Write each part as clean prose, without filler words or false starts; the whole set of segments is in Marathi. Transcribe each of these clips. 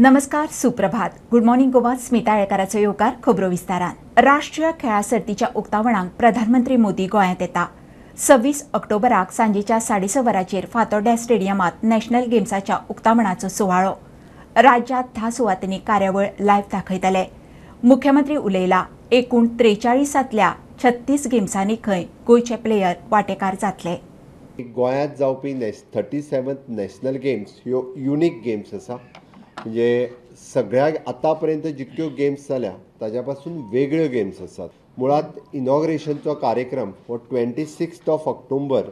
नमस्कार, सुप्रभात. Good morning Goa. स्मिता येळकाराचो येवकार. खबरो विस्तारान. राष्ट्रीय खेळा सर्तीच्या उक्तावणाक प्रधानमंत्री मोदी गोंयांत येता. 26 ऑक्टोबराक सांजेच्या 6:30 वरांचेर फातोड्ड्या स्टेडियमात नॅशनल गेम्साच्या उक्तावणाचो सुवाळो. राज्यांत 10 सुवातांनी कार्यावळ लायव्ह दाखयतले. मुख्यमंत्री उलयला. एकूण 43 36 गेम्सांनी खंय गोंयचे प्लेयर वांटेकार जातले. गोंयांत जावपी 37th नॅशनल गेम्स ह्यो युनीक गेम्स आसा. म्हणजे सगळ्या आतां पर्यंत जितक्यो गेम्स जाल्या ताज्या पासून वेगळ्यो गेम्स आसात. मुळात इनॉग्रेशनचो कार्यक्रम हो 26 ऑक्टोबर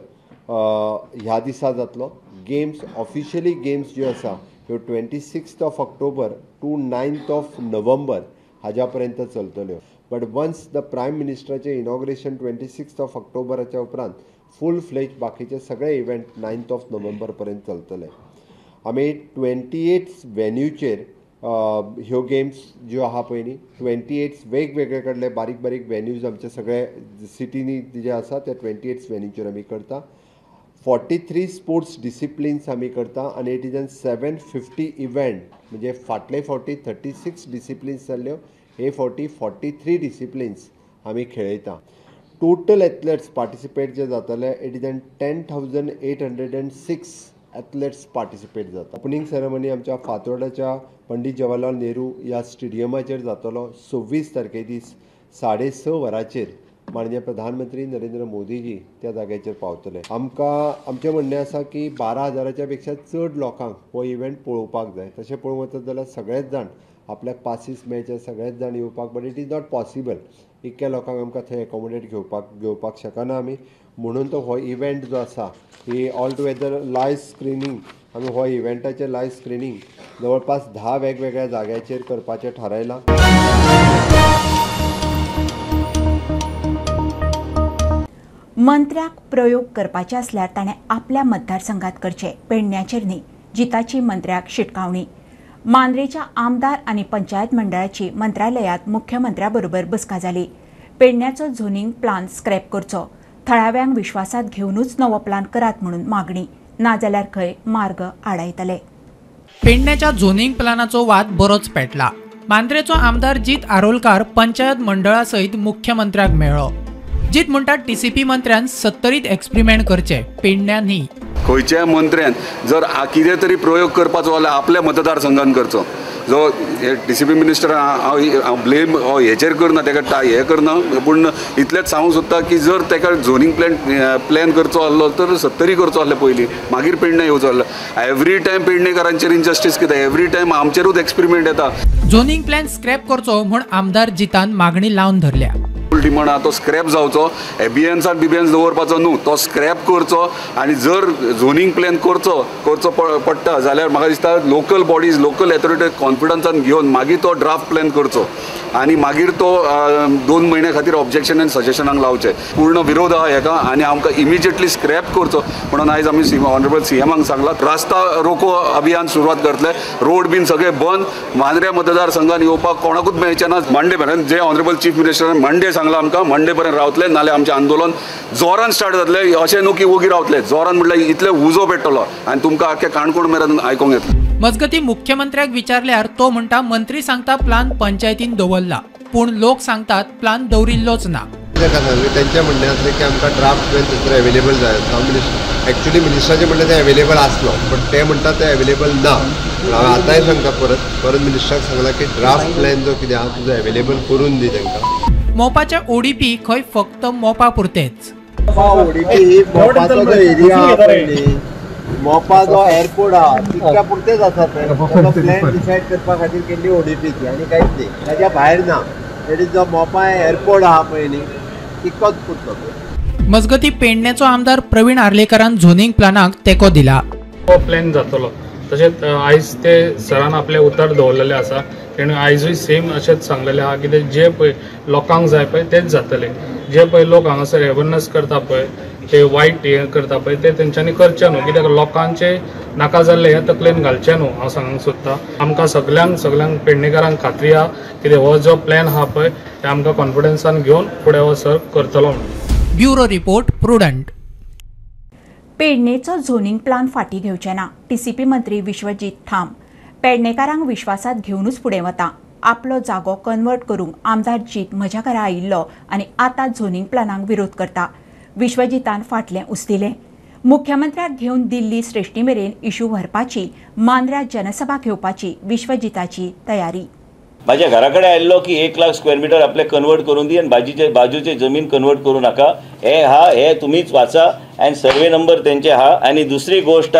ह्या दिसा जातलो. गेम्स ऑफिशियली गेम्स ज्यो आसा ह्यो 26 ऑक्टोबर टू 9 नोव्हेंबर हाज्या पर्यंत चलतल्यो. बट वन्स द प्रायम मिनिस्टराचें इनॉग्रेशन 26 ऑक्टोबराच्या उपरांत फूल फ्लेज बाकीचे सगळे इव्हेंट 9 नोव्हेंबर पर्यंत चलतले. आमी 28 वेन्यूचेर ह्यो गेम्स ज्यो आहा पळय न्ही 28 वेगवेगळे कडले बारीक बारीक वेन्यूज आमचे सगळे सिटीनी जे आसा ते 28 वेन्यूचेर आमी करता. 43 स्पोर्ट्स डिसिप्लिन्स आमी करता आनी इट इज एन 750 इव्हेंट. म्हणजे फाटले फावटी 36 डिसिप्लिन्स जाल्ल्यो, हे फावटी 43 डिसिप्लिन्स आमी खेळयता. टोटल एथलेट्स पार्टिसिपेट जे जातले it is an 10,806 athletes participate जाता. ओपनिंग सेरेमनी आमच्या फातोर्ड्याच्या पंडीत जवाहरलाल नेहरू ह्या स्टेडियमाचेर जातलो 26 तारखे दीस 6:30 वरांचेर. माननीय प्रधानमंत्री नरेंद्र मोदीजी त्या जाग्याचेर पावतले. आमचें म्हणणें आसा की 12,000च्या पेक्षा चड लोकांक हो इव्हेंट पळोवपाक जाय. तशें पळोवंक वचत जाल्यार सगळेच जाण आपल्याक पासीस मेळचे, सगळेच जाण येवपाक, but it is not possible. इतक्या लोकांक आमकां थंय एकोमोडेट घेवपाक शकना आमी. म्हणून तो हो इव्हेंट जो आसा ही ऑल टुगेदर लायव्ह स्क्रिनींग आमी हो इव्हेंटाचें लायव्ह स्क्रिनींग जवळपास 10 वेगवेगळ्या जाग्याचेर करपाचें थारायलां. मंत्र्याक प्रयोग करपाचे असल्यार ताणें आपल्या मतदारसंघात करचे. पेडण्याचेर न्ही, जिताची मंत्र्याक शिटकावणी. मांद्रेच्या आमदार आनी पंचायत मंडळाची मंत्रालयात मुख्यमंत्र्या बरोबर बसका जाली. पेडण्याचो झोनिंग प्लान स्क्रॅप करचो. थळाव्यांक विश्वासात घेवनूच नवो प्लान करात म्हणून मागणी. नाजाल्यार खंय मार्ग आडायतले. पेडण्याच्या झोनिंग प्लानाचो वाद बरोच पेटला. मांद्रेचो आमदार जीत आरोलकार पंचायत मंडळा सयत मुख्यमंत्र्याक मेळ्ळो. जीत म्हणटा टीसीपी मंत्र्यान 70 एक्सपेरिमेंट करचे, पेडण्यां न्ही. खंयच्याय मंत्र्यान जर कितें तरी प्रयोग करपाचो जाल्यार आपल्या मतदारसंघान करचो. जो डीसीपी मिनिस्टर हांव ब्लेम हेचेर करना, ताका हें करना, पूण इतलेंच सांगूंक सोदता की जर ताका झोनिंग प्लॅन करचो आसलो तर 70 करचो आसलें पयलीं, मागीर पेडण्यां येवचो आसलो. एवरी टायम पेडणेकारांचेर इनजस्टीस कित्याक, एवरी टायम आमचेरूच एक्सपेरिमेंट येता. झोनिंग प्लॅन स्क्रॅप करचो म्हूण आमदार जितान मागणी लावन धरल्या. डिमांड आहा तो स्क्रॅप जावचो. एबियन्सात दवरपाचो न्हू, तो स्क्रॅप करचो. आनी जर झोनिंग प्लॅन करचो पडटा जाल्यार म्हाका दिसता लोकल बॉडीज, लोकल ऑथॉरिटी कॉन्फिडन्सान घेवन मागीर तो ड्राफ्ट प्लॅन करचो आनी मागीर तो 2 म्हयन्या खातीर ऑब्जेक्शन आनी सजेशनाक लावचे. पूर्ण विरोध आहा हेका आनी आमकां इमिजिएटली स्क्रॅप करचो म्हणून आयज आमी ऑनरेबल सीएमाक सांगला. रास्ता रोको अभियान सुरवात करतले. रोड बीन सगळे बंद. मांद्र्या मतदारसंघान येवपाक कोणाकूच मेळचें ना. मंडे पर्यंत जे ऑनरेबल चीफ मिनिस्टरान मंडे सांगला आमकां, मंडे पर्यंत रावतले, नाल्यार आमचें आंदोलन जोरान स्टार्ट जातलें. अशें न्हू की वोगी रावतले, जोरान म्हटल्यार इतले उजो पेट्टलो आनी तुमकां आख्या काणकोण मेरेन आयकोंक येतलें. मजगती मुख्यमंत्र्याक विचारल्यार तो म्हणटा मंत्री सांगता प्लान पंचायतीन दवरला, पूण लोक सांगतात प्लान दवरिल्लोच ना. तेंचें म्हणणें आसलें की आमकां ड्राफ्ट प्लॅन थंयसर एवेलेबल जाय. एक्चुअली मिनिस्टराचें म्हणलें तें एवेलेबल आसलो, बट ते म्हणटात तें एवेलेबल ना. हांवें आतांय तांकां परत मिनिस्टराक सांगलां की ड्राफ्ट प्लॅन जो कितें आहा तुजो एवेलेबल करून दी तांकां. मोपाच्या ओडीपी खंय फक्त मोपा पुरतेच. ओडीपी मोपाचो जो एरिया आहा पळय, मोपा जो एअरपोर्ट आहा तितक्या पुरतेच आसा. प्लॅन डिसायड करपा खातीर केल्ली ओडीपीची आनी कांयच न्ही, ताच्या भायर ना. इट इज जो मोपा एअरपोर्ट आहा पळय न्ही तितकोच पुरतो. मजगती पेडण्याचो आमदार प्रवीण आर्लेकरान झोनिंग प्लानाक तेंको दिला. हो प्लॅन जातलो. तशेंच आयज ते सरान आपले उतर दवरलेले आसा. तेणें आयजूय सेम अशेंच सांगलेलें आहा की जे पळय लोकांक जाय पळय तेच जातलें. जे पळय लोक हांगासर अवेरनेस करता पळय, ते वायट हें करता पळय ते तेंच्यांनी करचें न्हू. कित्याक लोकांचे नाका जाल्लें हें तकलेन घालचें न्हू. हांव सांगूंक सोदतां आमकां सगळ्यांक पेडणेकारांक खात्री आहा की हो जो प्लॅन आहा पळय ते आमकां कॉन्फिडन्सान घेवन फुडें हो सर करतलो म्हणून. Bureau report Prudent. पेडणेचो झोनिंग प्लान फाटीं घेवचे ना. टीसीपी मंत्री विश्वजीत ठाम. पेडणेकारांक विश्वासात घेवनूच फुडें वता. आपलो जागो कन्वर्ट करूंक आमदार जीत म्हज्या घरा आयिल्लो आनी आतां झोनिंग प्लॅनांक विरोध करता. विश्वजितान फाटलें उस्तिलें. मुख्यमंत्र्याक घेवन दिल्ली श्रेष्ठी मेरेन इशू व्हरपाची, मांद्र्यात जनसभा घेवपाची विश्वजिताची तयारी. माझ्या घराकडे आयिल्लो की 1 लाख स्क्वेअर मीटर आपले कन्वर्ट करून दी आणि बाजूचे जमीन कन्वर्ट करू नका. हे तुम्हीच वाचा आणि सर्वे नंबर त्यांचे हा. आणि दुसरी गोष्ट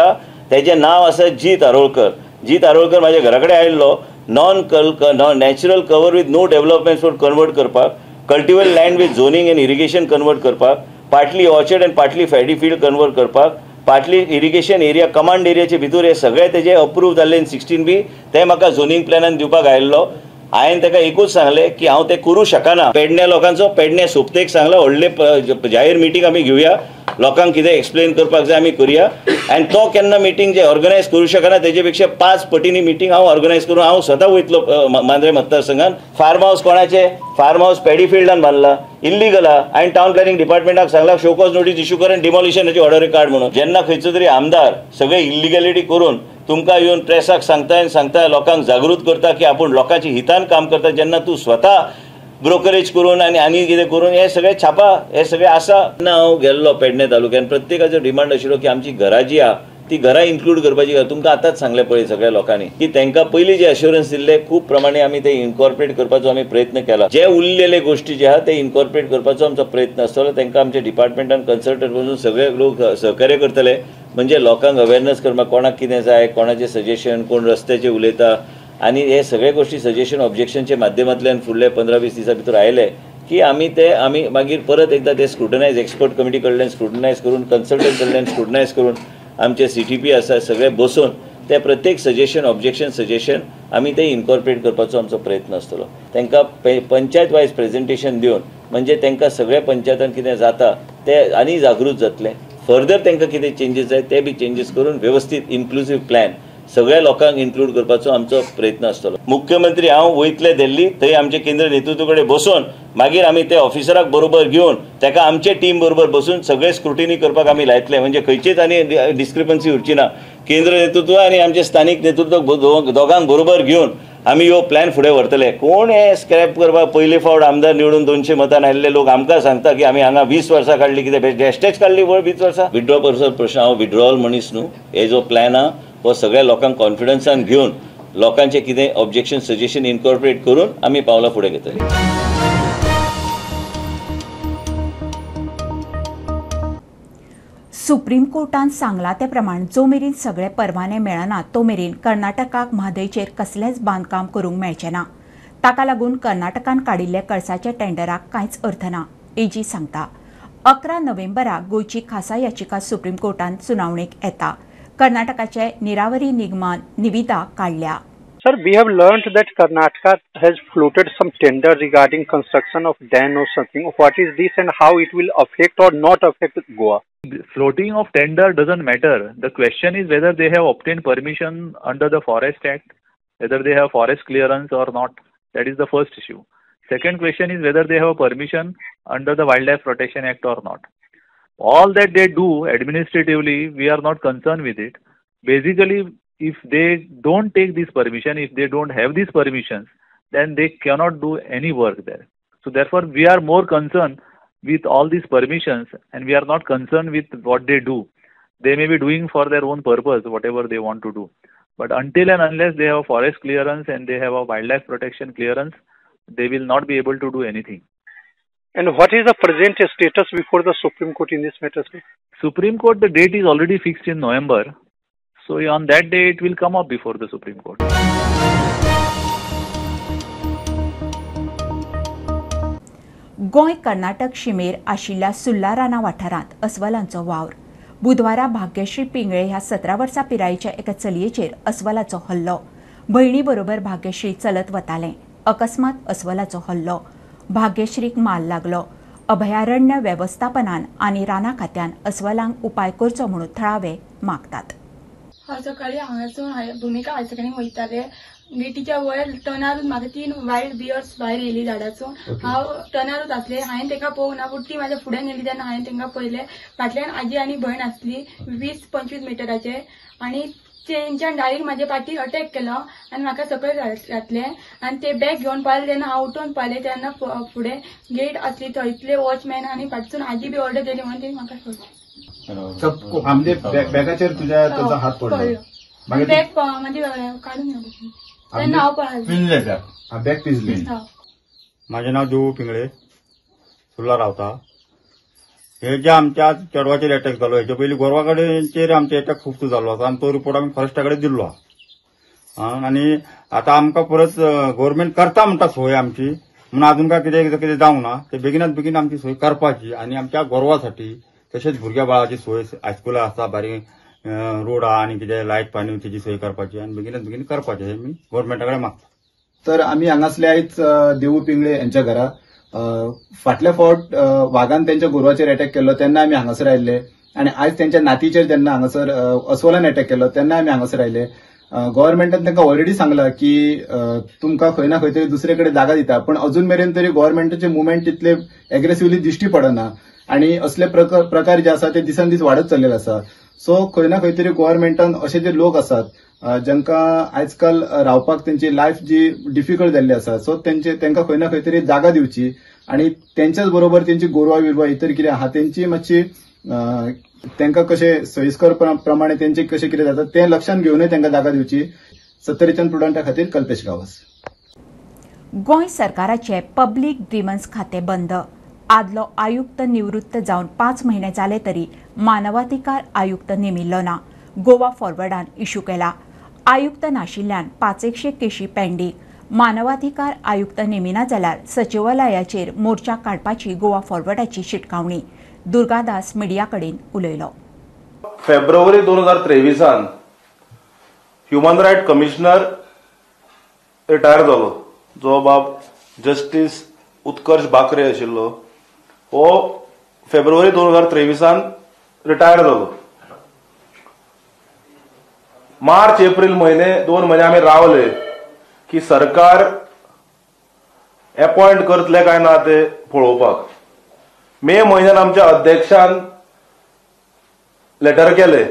त्याचे नाव आसा जीत आरोळकर. जीत आरोळकर माझ्या घराकडे आयिल्लो natural cover with no development for convert करपाक, cultivable land with zoning and irrigation convert करपाक, partly orchard and partly paddy field convert करपाक, पार्टली इरिगेशन एरिया कमांड एरियाचे भितर हे सगळे तेजे अप्रूव्ह जाल्ले 16B ते म्हाका झोनिंग प्लॅनान दिवपाक आयिल्लो. हांवें ताका एकूच सांगलें की हांव तें करूं शकना. पेडण्या लोकांचो पेडण्या सोबतेक सांगला व्हडले जाहीर मिटींग आमी घेवया, लोकांक कितें एक्सप्लेन करपाक जाय आमी करुया. आनी तो केन्ना मिटींग जे ऑर्गनायज करूं शकना तेजे पेक्षा 5 पटींनी मिटींग हांव ऑर्गनायज करूं. हांव स्वता वयतलो मांद्रे मतदारसंघात. फार्म हाऊस कोणाचे? फार्म हाऊस पॅडी फिल्डान बांदला, इल्लीगल हा. हांवें टावन प्लॅनिंग डिपार्टमेंटाक सांगला शोकॉज नोटीस इश्यू कर आनी डिमॉलिशनाची ऑर्डर काड म्हणून. जेन्ना खंयचो तरी आमदार सगळे इल्लिगॅलिटी करून तुमकां येवन प्रेसाक सांगता लोकांक जागृत करता की आपूण लोकांची हितान काम करता, जेन्ना तूं स्वता ब्रोकरेज करून आनी कितें करून हे सगळे छापा हे सगळे आसा. हांव गेल्लो पेडणे तालुक्यान, प्रत्येकाचो डिमांड आशिल्लो की आमची घरां जी आहा ती घरां इन्क्लूड करपाची. तुमकां आतांच सांगलें पळय सगळ्या लोकांनी की तांकां पयलीं जे अश्युरन्स दिल्ले खूब प्रमाणे आमी ते इन्कॉर्पोरेट करपाचो आमी प्रयत्न केला. जे उरलेले गोष्टी जे आहा ते इन्कॉर्पोरेट करपाचो आमचो प्रयत्न आसतलो. तांकां आमच्या डिपार्टमेंटान कन्सल्टंट वचून सगळे लोक सहकार्य करतले. म्हणजे लोकांक अवेरनस करपाक कोणाक कितें जाय, कोणाचें सजेशन, कोण रस्त्याचेर उलयता आनी हे सगळे गोष्टी सजेशन ऑब्जेक्शनच्या माध्यमांतल्यान फुडले 15-20 दिसां भितर आयले की आमी मागीर परत एकदा ते स्क्रुटनायज एक्सपर्ट कमिटी कडल्यान स्क्रुटनायज करून, कन्सल्टंट कडल्यान स्क्रुटनायज करून, आमचे CTP आसा सगळे बसून ते प्रत्येक सजेशन ऑब्जेक्शन सजेशन आमी ते इन्कॉर्पोरेट करपाचो आमचो प्रयत्न आसतलो. तांकां पंचायत वायज प्रेझेंटेशन दिवन म्हणजे तांकां सगळ्या पंचायतान कितें जाता ते आनी जागृत जातले. फर्दर तांकां कितें चेंजीस जाय ते बी चेंजीस करून व्यवस्थीत इन्क्लुसीव प्लॅन सगळ्या लोकांक इन्क्लूड करपाचो आमचो प्रयत्न आसतलो. मुख्यमंत्री हांव वयतले दिल्ली, थंय आमचे केंद्र नेतृत्व कडेन बसून मागीर आमी ते ऑफिसराक बरोबर घेवन ताका आमचे टीम बरोबर बसून सगळे स्क्रुटिनी करपाक आमी लायतले. म्हणजे खंयचीच आनी डिस्क्रिपन्सी उरची ना. केंद्र नेतृत्व आनी आमचे स्थानीक नेतृत्व दोगांक बरोबर घेवन आमी ह्यो प्लॅन फुडें व्हरतले. कोण हे स्क्रॅप करपाक पयले फावट आमदार निवडून 200 मतान आयिल्ले लोक आमकां सांगता की आमी हांगा 20 वर्सां काडली, कितें बेस्टेच काडली 20 वर्सां. विड्रॉ करचो प्रश्न हांव विड्रॉवल मनीस न्हू. हे जो प्लॅन आहा हो सगळ्या लोकांक कॉन्फिडन्सान घेवन लोकांचे कितें ऑब्जेक्शन सजेशन इन्कॉर्पोरेट करून आमी पावलां फुडें घेतले. सुप्रीम कोर्टान सांगला ते प्रमाण जो मेरेन सगळे परवाने मेळनात तो मेरेन कर्नाटकाक म्हादयचेर कसलेंच बांदकाम करूंक मेळचें ना. ताका लागून कर्नाटकान काडिल्ले कळसाच्या टेंडराक कांयच अर्थ ना, AG सांगता. 11 नोव्हेंबराक गोंयची खासा याचिका सुप्रीम कोर्टान सुनावणेक येता. कर्नाटकाचे निरावरी निगमान निविदा काढल्या. Sir, we have learned that Karnataka has floated some tender regarding construction of dam or something. What is this and how it will affect or not affect Goa? Floating of tender doesn't matter. The question is whether they have obtained permission under the Forest Act, whether they have forest clearance or not. That is the first issue. Second question is whether they have permission under the Wildlife Protection Act or not. All that they do administratively, we are not concerned with it. Basically, if they don't take this permission, if they don't have these permissions, then they cannot do any work there. So therefore, we are more concerned with all these permissions and we are not concerned with what they do. They may be doing for their own purpose, whatever they want to do. But until and unless they have forest clearance and they have a wildlife protection clearance, they will not be able to do anything. And what is the present status before the Supreme Court in this matter, sir? Supreme Court, the date is already fixed in November. So on that day it will come up before the Supreme Court. Goa Karnataka शिमेर आशिल्ल्या सुल्ला राना वाठारांत अस्वलांचो वावर. बुधवारा भाग्यश्री पिंगळे ह्या 17 वर्सां पिरायेच्या एका चलयेचेर अस्वलाचो हल्लो. भयणी बरोबर भाग्यश्री चलत वतालें. अकस्मात अस्वलाचो हल्लो. भाग्यश्रीक माल लागलो. अभयारण्य वेवस्थापनान आनी राना खात्यान अस्वलांक उपाय करचो म्हणून थळावे मागतात. सकाळी हांगासून भुमिका हाय सेकंडरी वयताले. गेटीच्या वयर टर्नारूच म्हाका 3 वायल्ड बियर्स भायर येयली झाडाचो. हांव टर्नारूच आसले. हांवें ताका पळोवना पूण ती म्हाज्या फुड्यान येयली तेन्ना हांवें तांकां पळयलें. फाटल्यान आजी आनी भयण आसली 20-25 मिटराचे. आनी तेंच्यान डायरेक्ट म्हाजे पाटी अटॅक केलो आनी म्हाका सकयल घातले आनी ते बॅग घेवन पावले तेन्ना हांव उठून पावले तेन्ना फुडें गेट आसली थंयतले वॉचमॅन आनी फाटसून आजी बी ऑर्डर दिली म्हणून तेणी म्हाका सोडले. आमचे बॅगाचेर तुज्या तुजो हात पडलो बॅग म्हणजे काढून घेतली तेन्ना हांव पळयलें बॅग पिजली. माझे नाव देवू पिंगळे, सुर्ला रावता. हे जे आमच्या चेडवाचेर अटॅक जालो हेचे पयलीं गोरवा कडेचेर आमचे अटॅक खूब जाल्लो आसा आनी तो रिपोर्ट आमी फॉरेस्टा कडेन दिल्लो आहा. आनी आतां आमकां परत गव्हर्मेंट करता म्हणटा सोय आमची म्हणून आजून काय कितें जावंक ना. ते बेगिनात बेगीन आमची सोय करपाची आनी आमच्या गोरवासाठी तशेंच भुरग्या बाळाची सोय हायस्कुला आसा बारीक रोड आहा आनी कितें लायट पाणी तेजी सोय करपाची आनी बेगिनात बेगीन करपाचें हें आमी गव्हर्मेंटा कडेन मागता. तर आम्ही हांगासले आयज देवू पिंगळे यांच्या घरा फाटल्या फावट वाघान त्यांच्या गोरवाचेर अटॅक केलो तेन्ना आमी हांगासर आयिल्ले आनी आयज त्यांच्या नातीचेर जेन्ना हांगासर अस्वलान अटॅक केलो तेन्ना आमी हांगासर आयले. गव्हर्मेंटान तांकां ऑलरेडी सांगलां की तुमकां खंय ना खंय तरी दुसरे कडेन जागा दिता पण अजून मेरेन तरी गव्हर्मेंटाचे मुवमेंट तितले एग्रेसिव्हली दिश्टी पडना आनी असले प्रकार जे आसा ते दिसान दीस वाडत चल्लेले आसा. सो खंय ना खंय तरी गव्हर्मेंटान अशे जे लोक आसात जांकां आजकाल रावपाक तेंची लायफ जी डिफिकल्ट जाल्ली आसा सो तांकां खंय ना खंय तरी जागा दिवची आनी तेंच्याच बरोबर तेंची गोरवां बिरवां इतर कितें आहा तेंची मातशी तांकां कशें सोयीस्कर प्रमाणे तेंचे कशें कितें जाता तें लक्षांत घेवनूय तांकां जागा दिवची. सत्तरीचंद प्रुडंटा खातीर कल्पेश गांवस. गोंय सरकाराचे पब्लीक ग्रीव्हन्स खातें बंद. आदलो आयुक्त निवृत्त जावन 5 महिने जाले तरी मानवाधिकार आयुक्त नेमिल्लो ना. गोवा फॉरवर्डान इश्यू केला. आयुक्त नाशिल्ल्यान 500 केशी पेंडींग. मानवाधिकार आयुक्त नेमिना जाल्यार सचिवालयाचेर मोर्चा काडपाची गोवा फॉरवर्डाची शिटकावणी. दुर्गादास मिडिया कडेन उलयलो. फेब्रुवारी 2023 ह्युमन रायट कमिशनर रिटायर जालो जो बाब जस्टीस उत्कर्ष बाकरे आशिल्लो हो फेब्रुवारी 2023 रिटायर जालो. मार्च एप्रिल महिने 2 महिने आम्ही रावले की सरकार अपॉइंट करतले काय ना ते पळोवपाक. मे म्हयन्यान आमच्या अध्यक्षान लेटर केले.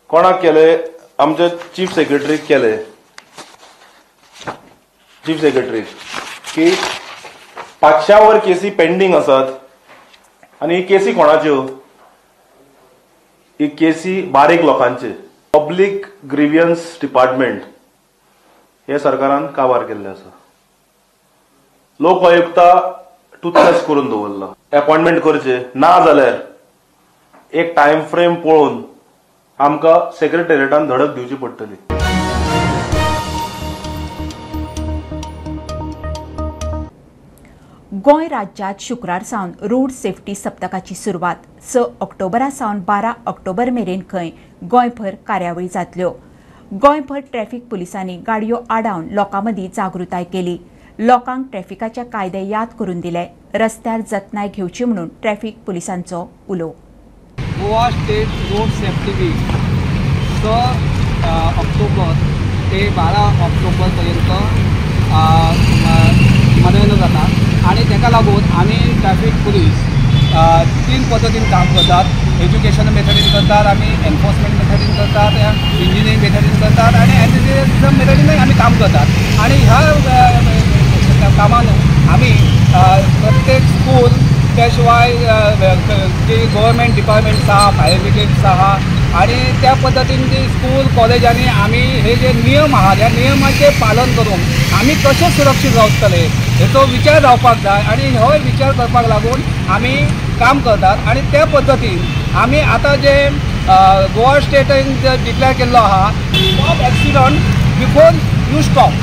कोणाक केले? आमचे चीफ सेक्रेटरीक केले. चीफ सेक्रेटरी की 500 वर केसी पेंडिंग आसात आणि ही केसी कोणाच्यो? ही केसी बारीक लोकांचे. पब्लीक ग्रीव्हन्स डिपार्टमेंट हे सरकारान काबार केल्ले आसा. लोक आयुक्ता टुथलेस करून दवरला. अपॉइंटमेंट करचे ना जाल्यार एक टाइम फ्रेम पळोवन आमकां सेक्रेटरिएटान धडक दिवची पडटली. गोंय राज्यात शुक्रार सावन रोड सेफ्टी सप्तकाची सुरवात. 6 ऑक्टोबरा सावन 12 ऑक्टोबर मेरेन खंय गोंयभर कार्यावळी जातल्यो. गोंयभर ट्रॅफिक पुलिसांनी गाडयो आडावन लोकां मदीं जागृताय केली. लोकांक ट्रॅफिकाचे कायदे याद करून दिले. रस्त्यार जतनाय घेवची म्हणून ट्रॅफिक पुलिसांचो उलो. Goa state road safety week 6 October ते 12 ऑक्टोबर पर्यंत मनयलो जाता आणि ताका लागून आमी ट्रॅफिक पुलीस 3 पद्दतीन काम करतात. एज्युकेशन मेथडीन करतात, आमी एनफोर्समेंट मेथडीन करतात, इंजिनियरींग मेथडीन करतात आणि एंटिटेररिझम मेथडीनय आमी काम करतात. आणि ह्या कामान आमी प्रत्येक स्कूल त्या शिवाय जे गव्हर्मेंट डिपार्टमेंट्स आहा, फायर ब्रिगेड्स आहा आणि त्या पद्दतीन जी स्कूल कॉलेजांनी आमी हे जे नियम आहा त्या नियमांचे पालन करून आमी कशे सुरक्षीत रावतले हेचो विचार जावपाक जाय आणि हो विचार करपाक लागून आमी काम करतात. आणि त्या पद्दतीन आमी आतां जे गोवा स्टेटीन डिक्लेअर केल्लो आहा stop accident before you stop,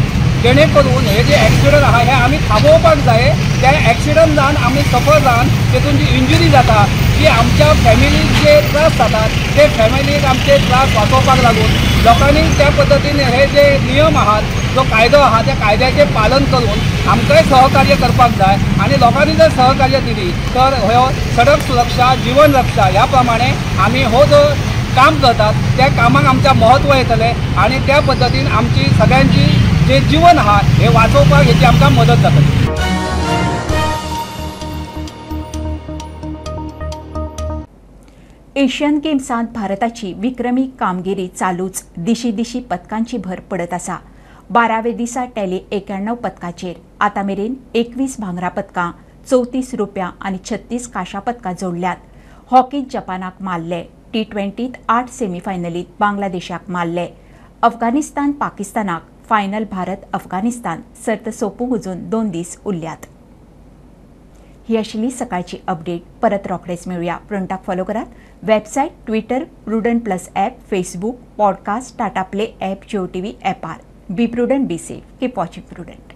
जेणे करून हे जे एक्सिडंट आहा हे आमी थांबोवपाक जाय. त्या एक्सिडंट जावन आमी सफर जावन तेतून जी इंजुरी जाता जी आमच्या फॅमिलीक जे त्रास जातात ते फॅमिलीक आमचे त्रास वाचोवपाक लागून लोकांनी त्या पद्दतीन हे जे नियम आहात जो कायदो आहा त्या कायद्याचे पालन करून आमकांय सहकार्य करपाक जाय. आणि लोकांनी जर सहकार्य दिली तर हो सडक सुरक्षा जीवन रक्षा ह्या प्रमाणे आमी हो जो काम करतात त्या कामाक आमच्या महत्व येतले आणि त्या पद्दतीन आमची सगळ्यांची जे जीवन आहा हे वाचोवपाक हेची आमकां मदत जातली. एशियन गेम्सांत भारताची विक्रमी कामगिरी चालूच. दिशी दिशी पदकांची भर पडत आसा. 12वे दिसा टॅली 91 पदकांचेर. आतां मेरेन 21 भांगरा पदकां, 34 रुप्या आनी 36 कांशा पदकां जोडल्यात. हॉकींत जपानाक मारले. T20त 8 सेमीफायनलींत बांगलादेशाक मारले. अफगाणिस्तान पाकिस्तानाक. फायनल भारत अफगाणिस्तान. सर्त सोंपूंक अजून 2 दीस उरल्यात. ही आशिल्ली सकाळची अपडेट. परत रोखडेच मेळुया. फ्रंटाक फॉलो करात. Website, Twitter, Prudent plus app, Facebook, podcast, Tata Play app, Jio TV ॲपार. Be Prudent, be safe. Keep watching prudent.